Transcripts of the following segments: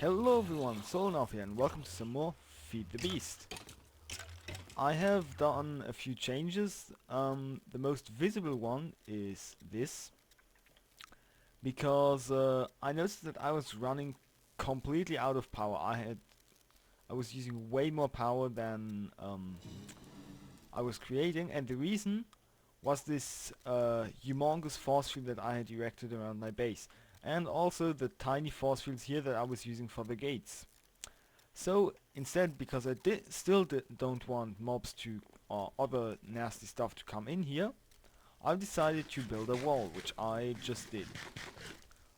Hello everyone, Solonarv here and welcome to some more Feed the Beast. I have done a few changes. The most visible one is this, because I noticed that I was running completely out of power. I was using way more power than I was creating, and the reason was this humongous force field that I had erected around my base, and also the tiny force fields here that I was using for the gates. So instead, because I still don't want mobs to or other nasty stuff to come in here, I've decided to build a wall, which I just did.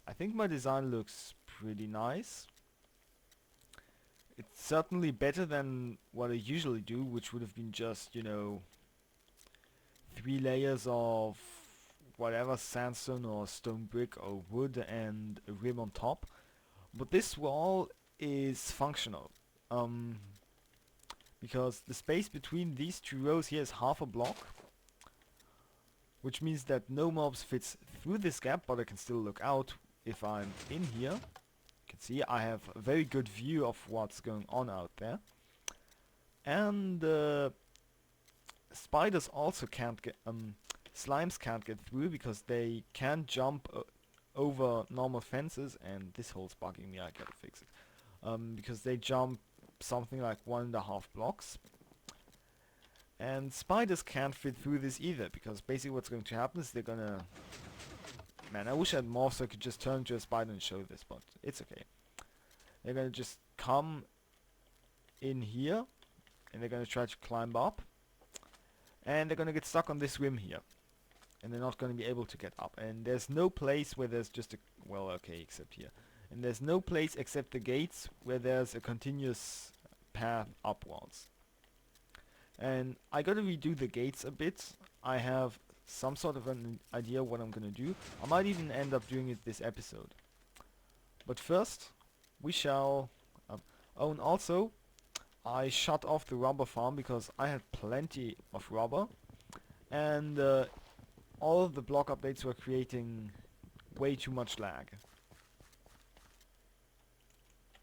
I think my design looks pretty nice. It's certainly better than what I usually do, which would have been just, 3 layers of whatever sandstone or stone brick or wood and a rim on top. But this wall is functional. Because the space between these two rows here is half a block, which means that no mobs fits through this gap, but I can still look out if I'm in here. You can see I have a very good view of what's going on out there. And spiders also can't get slimes can't get through because they can't jump over normal fences, and this hole's bugging me, I gotta fix it. Because they jump something like 1.5 blocks. And spiders can't fit through this either, because basically what's going to happen is they're gonna... Man, I wish I had more so I could just turn into a spider and show this, but it's okay. They're gonna just come in here, and they're gonna try to climb up. And they're gonna get stuck on this rim here. And they're not gonna be able to get up. And there's no place where there's just a... Well, okay, except here. And there's no place except the gates where there's a continuous path upwards. And I gotta redo the gates a bit. I have some sort of an idea what I'm gonna do. I might even end up doing it this episode. But first, we shall... oh, and also, I shut off the rubber farm because I had plenty of rubber. And all of the block updates were creating way too much lag.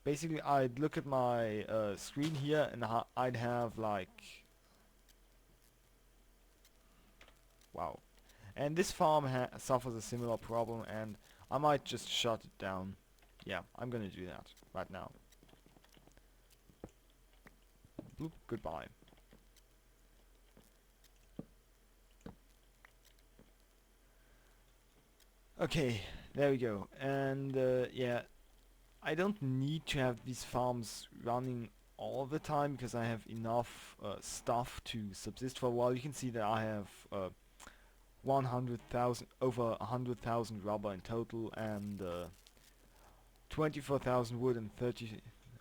Basically, I'd look at my screen here and I'd have like... Wow. And this farm suffers a similar problem, and I might just shut it down. Yeah, I'm gonna do that right now. Bloop, goodbye. Okay, there we go. And yeah, I don't need to have these farms running all the time because I have enough stuff to subsist for a while. You can see that I have 100,000, over 100,000 rubber in total, and 24,000 wood and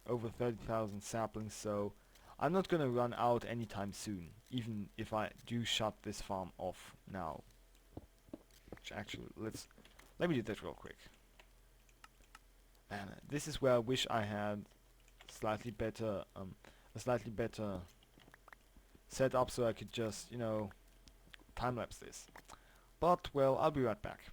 over 30,000 saplings. So I'm not gonna run out anytime soon, even if I do shut this farm off now. Which actually, let me do that real quick. And this is where I wish I had slightly better, a slightly better setup, so I could just, time-lapse this. But, well, I'll be right back.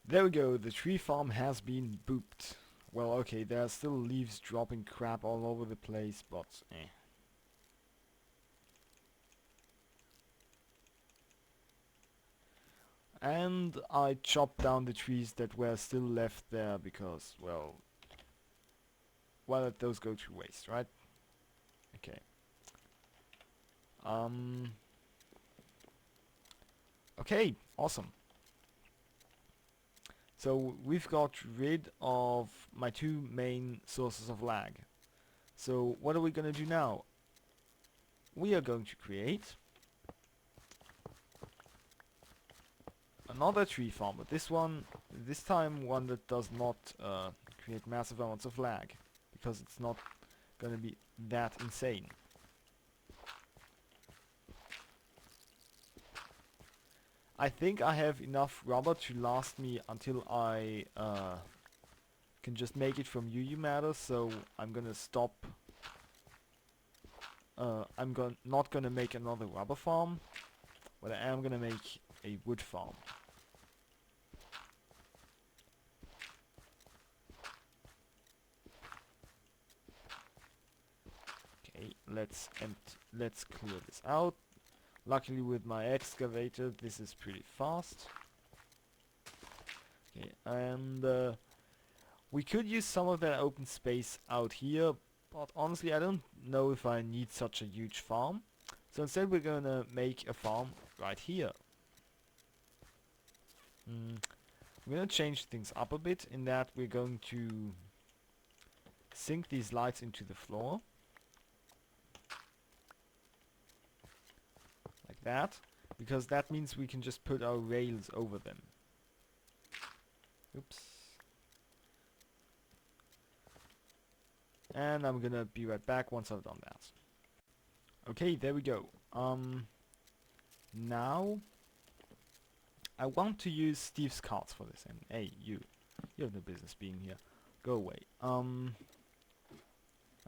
There we go, the tree farm has been booped. Well, okay, there are still leaves dropping crap all over the place, but eh. And I chopped down the trees that were still left there because, well, why let those go to waste, right? Okay. Okay, awesome. So we've got rid of my two main sources of lag. So what are we gonna do now? We are going to create another tree farm, but this time one that does not create massive amounts of lag, because it's not gonna be that insane. I think I have enough rubber to last me until I can just make it from UU matter, so I'm gonna stop. Not gonna make another rubber farm, but I am gonna make a wood farm. let's clear this out. Luckily with my excavator this is pretty fast. Okay, and we could use some of that open space out here, but honestly I don't know if I need such a huge farm. So instead we're gonna make a farm right here. We're gonna change things up a bit in that we're going to sink these lights into the floor. Like that. Because that means we can just put our rails over them. Oops. And I'm gonna be right back once I've done that. Okay, there we go. Now I want to use Steve's cards for this, and hey, you have no business being here. Go away. And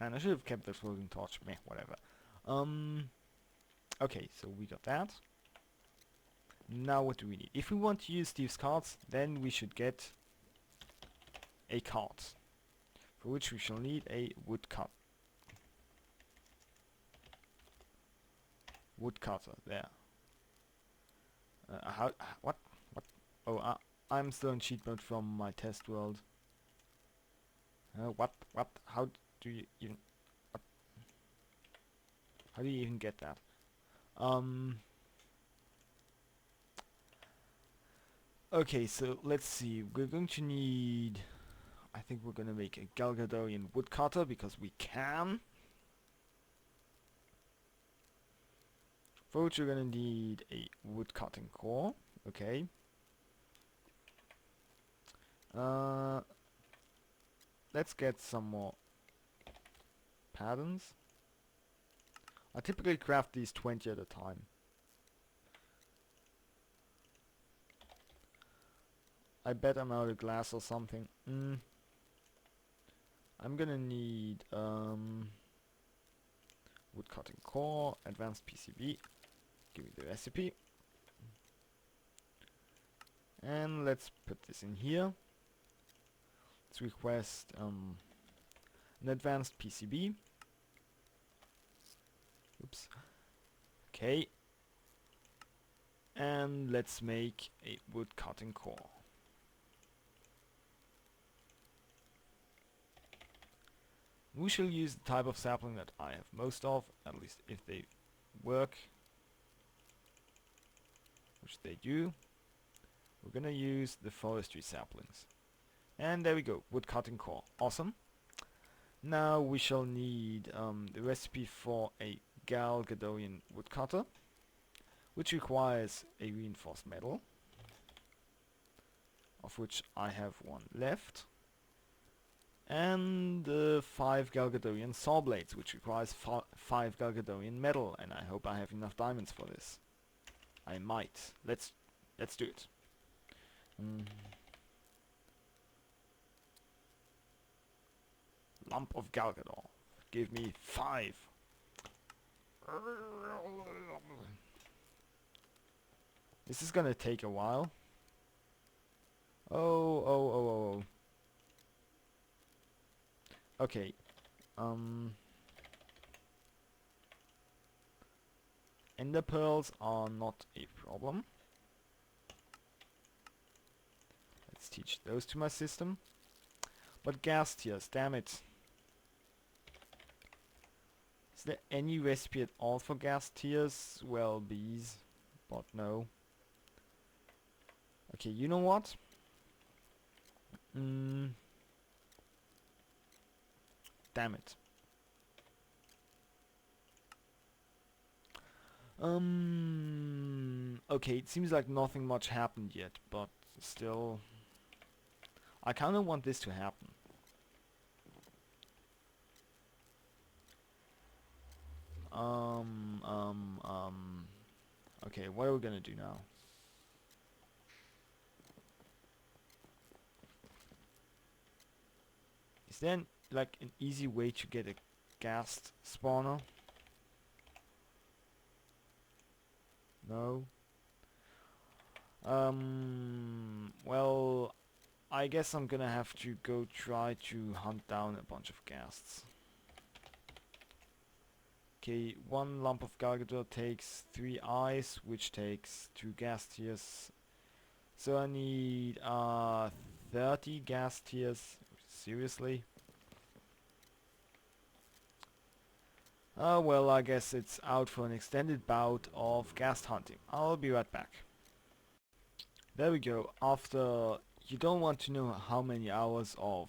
I should have kept the floating torch. Meh, whatever. Okay, so we got that. Now what do we need? If we want to use Steve's cards, then we should get a cart, for which we shall need a woodcutter. Woodcutter, there. What? Oh, I'm still in cheat mode from my test world. What? How do you even... What? How do you even get that? Okay, so let's see. We're going to need... I think we're gonna make a Galgadorian woodcutter because we can. For which we're gonna need a woodcutting core. Okay. Let's get some more patterns. I typically craft these 20 at a time. I bet I'm out of glass or something. I'm gonna need woodcutting core, advanced PCB. Give me the recipe. And let's put this in here. Let's request an advanced PCB. Oops. Okay. And let's make a woodcutting core. We shall use the type of sapling that I have most of, at least if they work, which they do. We're gonna use the forestry saplings. And there we go, woodcutting core. Awesome. Now we shall need the recipe for a Galgadorian woodcutter, which requires a reinforced metal, of which I have one left. And 5 Galgadorian saw blades, which requires 5 Galgadorian metal, and I hope I have enough diamonds for this. I might. Let's do it. Lump of Galgador. Give me 5. This is gonna take a while. Oh. Okay. Ender pearls are not a problem. Let's teach those to my system. But gas tiers, damn it. Is there any recipe at all for gas tiers? Well, bees, but no. Okay, you know what? Damn it. Okay, it seems like nothing much happened yet, but still, I kind of want this to happen. Okay, what are we gonna do now? Is there like an easy way to get a ghast spawner? No. Well, I guess I'm gonna have to go try to hunt down a bunch of ghasts. Okay, one lump of Galgador takes 3 ice, which takes 2 gas tiers. So I need 30 gas tiers. Seriously? Well, I guess it's out for an extended bout of ghast hunting. I'll be right back. There we go. After, you don't want to know how many hours of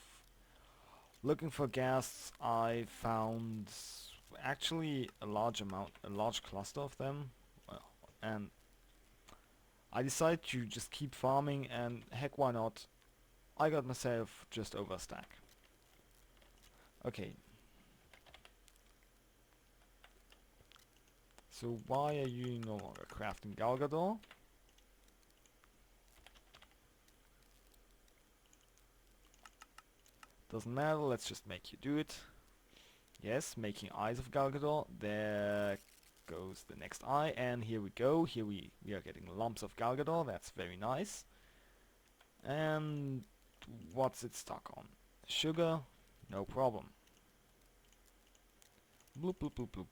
looking for ghasts, I found actually a large cluster of them. Well, and I decided to just keep farming, and heck, why not? I got myself just over a stack. Okay. So why are you no longer crafting Galgador? Doesn't matter, let's just make you do it. Yes, making eyes of Galgador. There goes the next eye, and here we go. Here we are getting lumps of Galgador. That's very nice. And what's it stuck on? Sugar? No problem. Bloop bloop bloop bloop.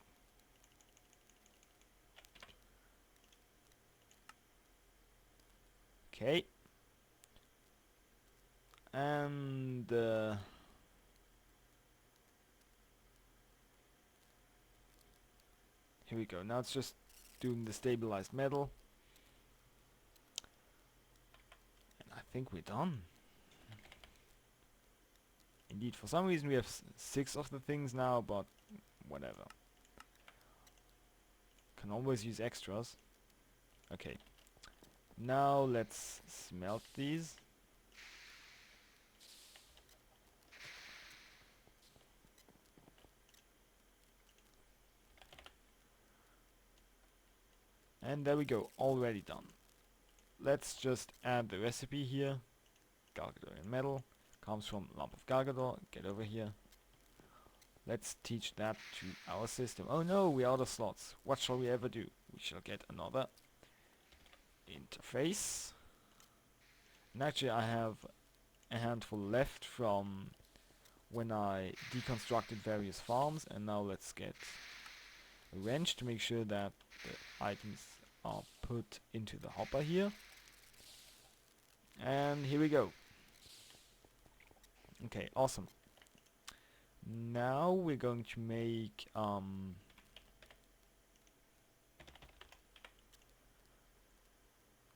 Okay. And here we go. Now it's just doing the stabilized metal. And I think we're done. Indeed, for some reason we have 6 of the things now, but whatever. Can always use extras. Okay. Now let's smelt these. And there we go, already done. Let's just add the recipe here. Galgadorian metal comes from lump of Galgador. Get over here. Let's teach that to our system. Oh no, we're out of slots. What shall we ever do? We shall get another interface. And actually I have a handful left from when I deconstructed various farms, and now let's get a wrench to make sure that the items are put into the hopper here. And here we go. Okay, awesome. Now we're going to make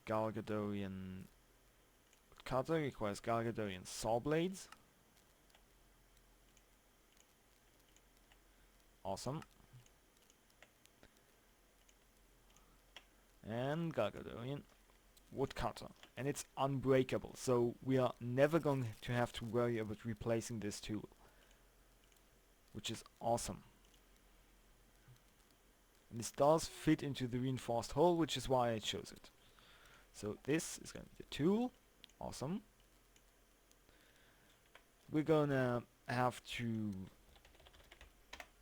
Galgadorian cutter. Requires Galgadorian saw blades. Awesome. And Galgadorian woodcutter, and it's unbreakable, so we are never going to have to worry about replacing this tool, which is awesome. And this does fit into the reinforced hole, which is why I chose it. So this is going to be the tool. Awesome. We're gonna have to...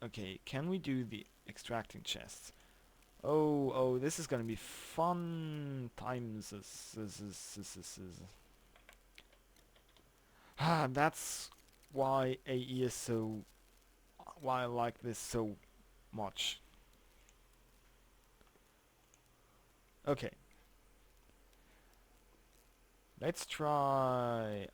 Okay, can we do the extracting chests? Oh, this is gonna be fun times. That's why AE is so... why I like this so much. Okay. Let's try...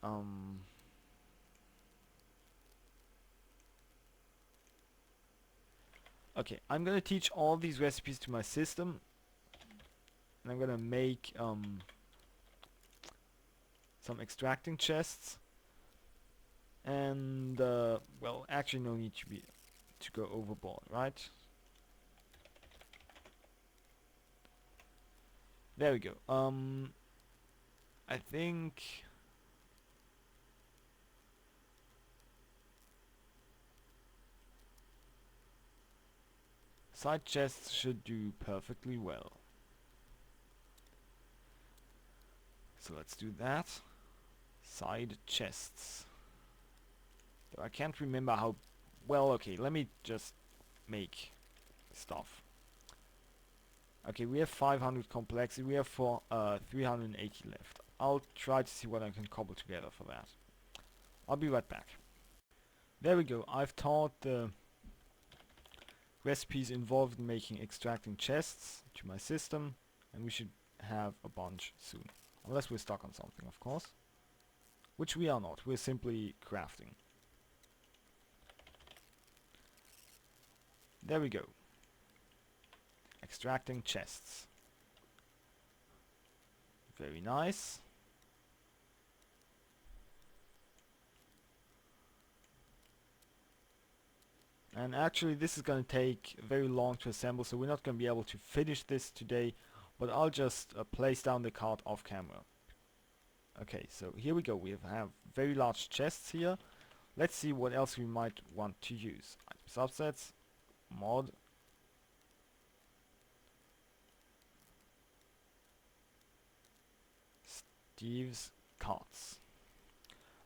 Okay, I'm gonna teach all these recipes to my system, and I'm gonna make some extracting chests, and well, actually no need to go overboard, right? There we go. I think side chests should do perfectly well. So let's do that. Side chests. Though I can't remember how... Well, okay, let me just make stuff. Okay, we have 500 complexity. We have 380 left. I'll try to see what I can cobble together for that. I'll be right back. There we go. I've taught the recipes involved in making extracting chests to my system, and we should have a bunch soon. Unless we're stuck on something, of course. Which we are not, we're simply crafting. There we go. Extracting chests. Very nice. And actually this is going to take very long to assemble, so we're not going to be able to finish this today, but I'll just place down the card off camera. Okay, so here we go. We have very large chests here. Let's see what else we might want to use. Item subsets, mod, Steve's cards.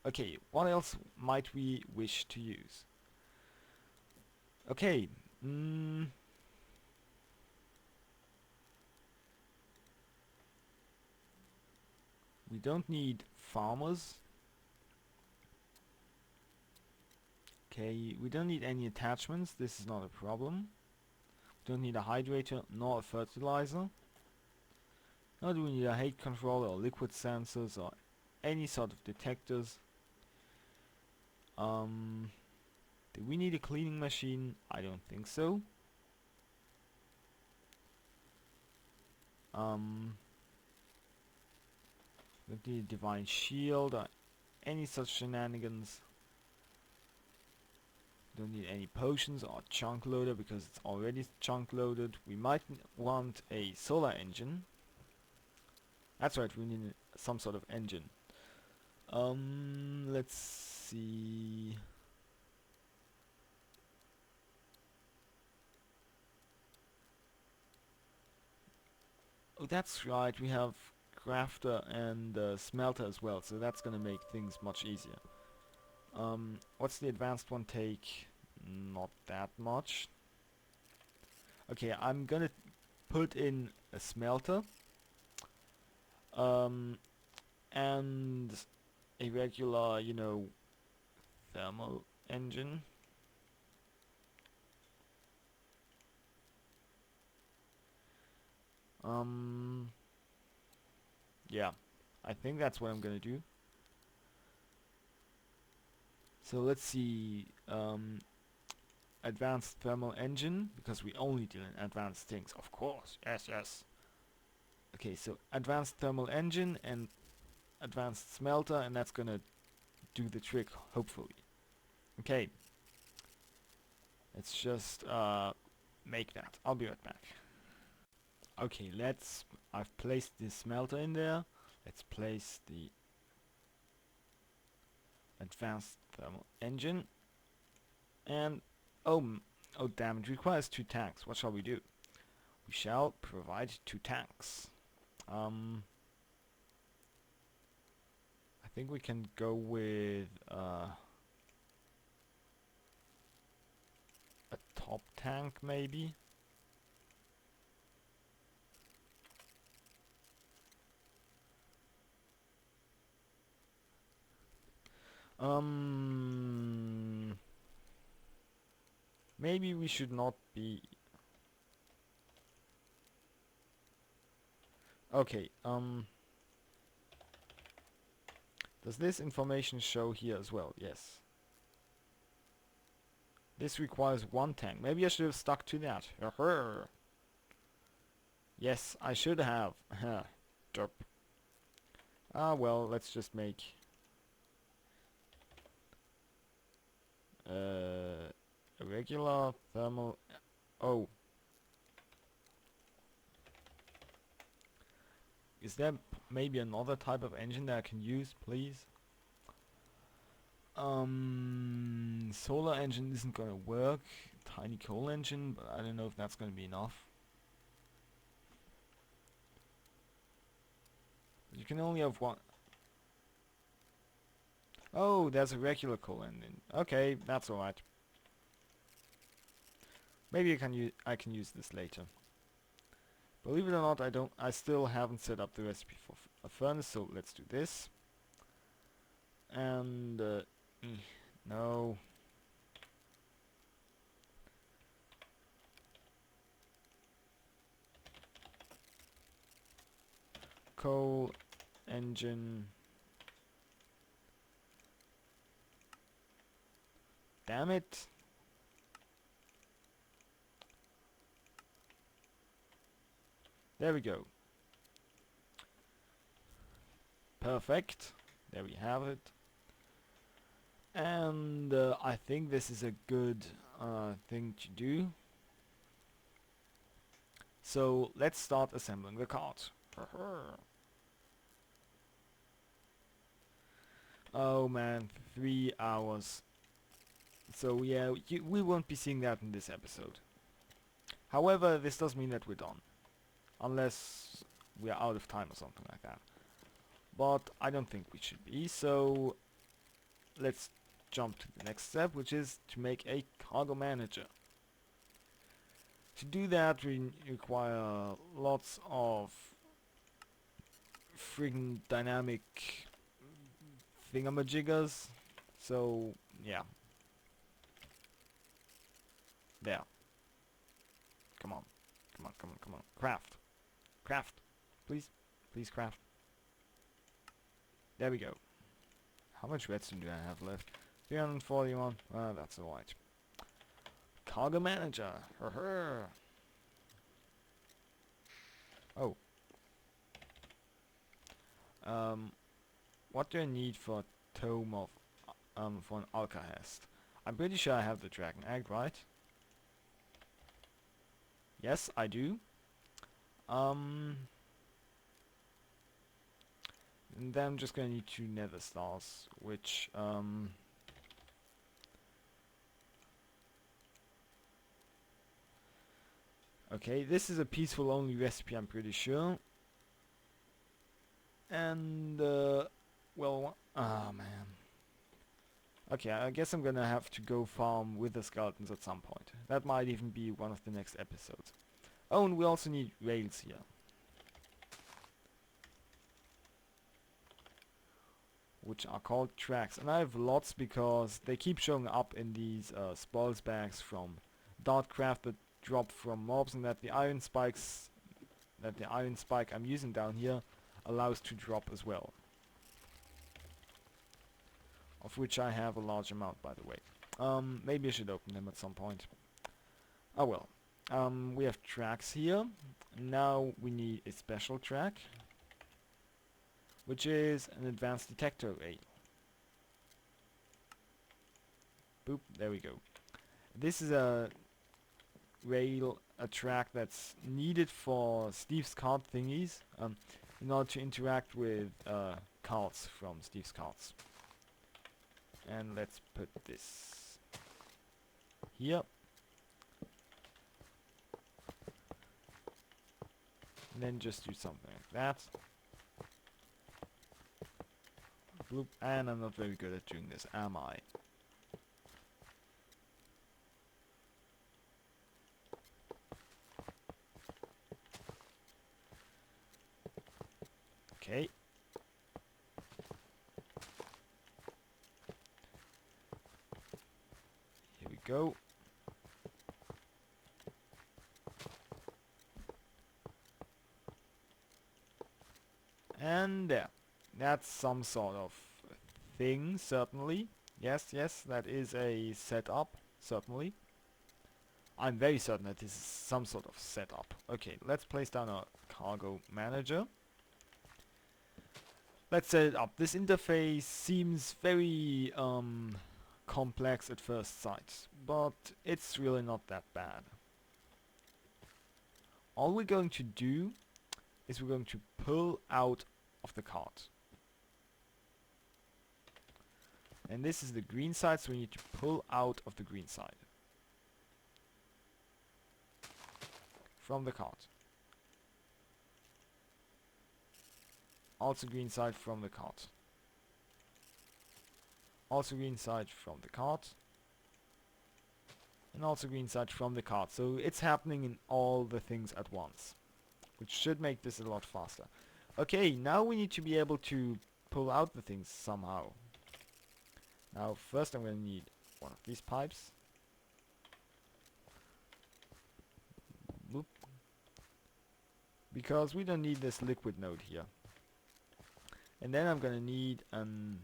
Okay, what else might we wish to use? Okay, we don't need farmers. Okay, we don't need any attachments, this is not a problem. We don't need a hydrator nor a fertilizer. Nor do we need a height controller or liquid sensors or any sort of detectors. Do we need a cleaning machine? I don't think so. Don't need a divine shield or any such shenanigans. Don't need any potions or chunk loader because it's already chunk loaded. We might want a solar engine. That's right, we need some sort of engine. Let's see. Oh, that's right, we have crafter and smelter as well, so that's gonna make things much easier. What's the advanced one take? Not that much. Okay, I'm gonna put in a smelter. And a regular, you know, thermal engine. Yeah, I think that's what I'm gonna do. So let's see, advanced thermal engine, because we only deal in advanced things, of course, yes, yes. Okay, so advanced thermal engine and advanced smelter, and that's gonna do the trick, hopefully. Okay, let's just make that. I'll be right back. Okay, I've placed the smelter in there. Let's place the advanced thermal engine. And, oh damn, it requires 2 tanks. What shall we do? We shall provide 2 tanks. I think we can go with a top tank, maybe. Maybe we should not be... Okay, does this information show here as well? Yes. This requires 1 tank. Maybe I should have stuck to that. Yes, I should have. Derp. Ah, well, let's just make... a regular thermal... Oh. Is there maybe another type of engine that I can use, please? Solar engine isn't gonna work. Tiny coal engine, but I don't know if that's gonna be enough. You can only have 1. Oh, there's a regular coal engine. Okay, that's alright. Maybe I can use this later. Believe it or not, I still haven't set up the recipe for a furnace, so let's do this. And no. coal engine. Damn it. There we go. Perfect. There we have it. And I think this is a good thing to do. So let's start assembling the cart. Oh man, 3 hours. So yeah, we won't be seeing that in this episode. However, this does mean that we're done. Unless we are out of time or something like that. But I don't think we should be, so let's jump to the next step, which is to make a cargo manager. To do that we require lots of friggin' dynamic thingamajiggers. So yeah. There. Come on. Come on, come on, come on. Craft. Craft. Please. Please craft. There we go. How much redstone do I have left? 341. That's alright. Cargo manager. Oh. What do I need for a tome of for an alkahest? I'm pretty sure I have the dragon egg, right? Yes, I do. And then I'm just gonna need 2 nether stars, which okay, this is a peaceful only recipe, I'm pretty sure. And well, ah man. Okay, I guess I'm gonna have to go farm with the skeletons at some point. That might even be one of the next episodes. Oh, and we also need rails here. Which are called tracks. And I have lots because they keep showing up in these spoils bags from Dartcraft that drop from mobs, and that the iron spike I'm using down here allows to drop as well. Of which I have a large amount, by the way. Maybe I should open them at some point. Oh well. We have tracks here. Now we need a special track, which is an advanced detector array. Boop, there we go. This is a track that's needed for Steve's card thingies, in order to interact with cards from Steve's cards. And let's put this here. And then just do something like that. Bloop. And I'm not very good at doing this, am I? Okay. Here we go. And there. That's some sort of thing, certainly. Yes, yes, that is a setup, certainly. I'm very certain that this is some sort of setup. Okay, let's place down a cargo manager. Let's set it up. This interface seems very complex at first sight, but it's really not that bad. All we're going to do is we're going to pull out of the cart. And this is the green side, so we need to pull out of the green side. From the cart. Also green side from the cart. Also green side from the cart. And also green side from the cart. So it's happening in all the things at once, which should make this a lot faster. Okay, now we need to be able to pull out the things somehow. Now first I'm going to need one of these pipes. Boop. Because we don't need this liquid node here. And then I'm gonna need an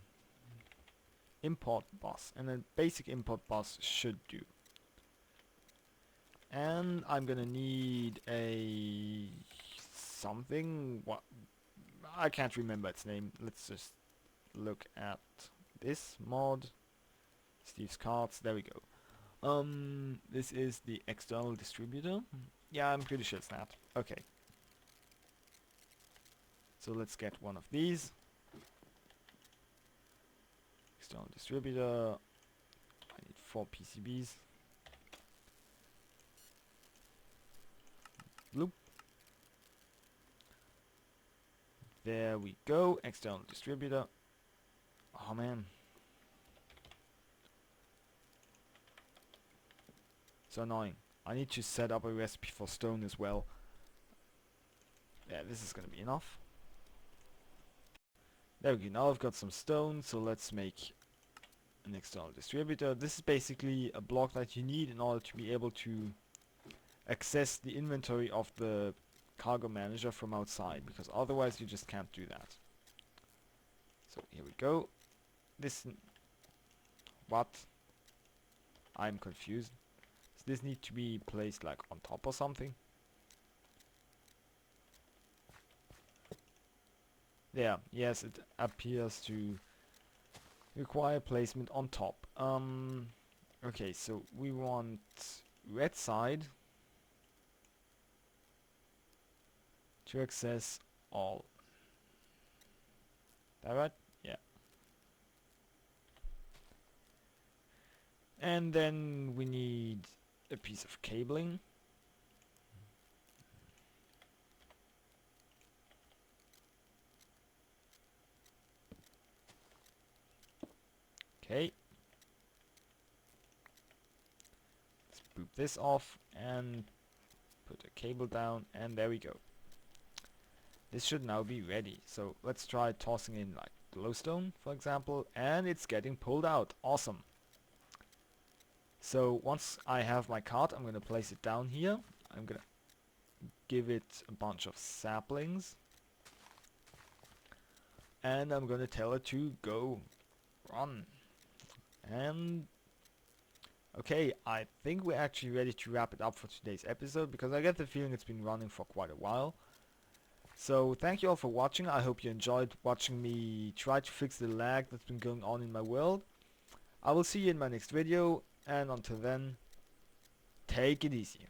import bus, and a basic import bus should do. And I'm gonna need a something. What, I can't remember its name. Let's just look at this mod. Steve's cards. There we go. This is the external distributor. Yeah, I'm pretty sure it's that. Okay. So let's get one of these. External distributor. I need 4 PCBs. Loop. There we go. External distributor. Oh man. So annoying. I need to set up a recipe for stone as well. Yeah, this is gonna be enough. There we go. Now I've got some stone, so let's make an external distributor. This is basically a block that you need in order to be able to access the inventory of the cargo manager from outside, because otherwise you just can't do that. So here we go. What? I'm confused. Does this need to be placed like on top or something? There, yes, it appears to require placement on top. Okay, so we want red side to access all. That right? Yeah. And then we need a piece of cabling. Okay. Let's boop this off and put a cable down, and there we go. This should now be ready. So let's try tossing in like glowstone, for example, and it's getting pulled out. Awesome. So once I have my cart, I'm gonna place it down here. I'm gonna give it a bunch of saplings, and I'm gonna tell it to go run. And okay, I think we're actually ready to wrap it up for today's episode, because I get the feeling it's been running for quite a while. So thank you all for watching. I hope you enjoyed watching me try to fix the lag that's been going on in my world. I will see you in my next video, and until then, take it easy.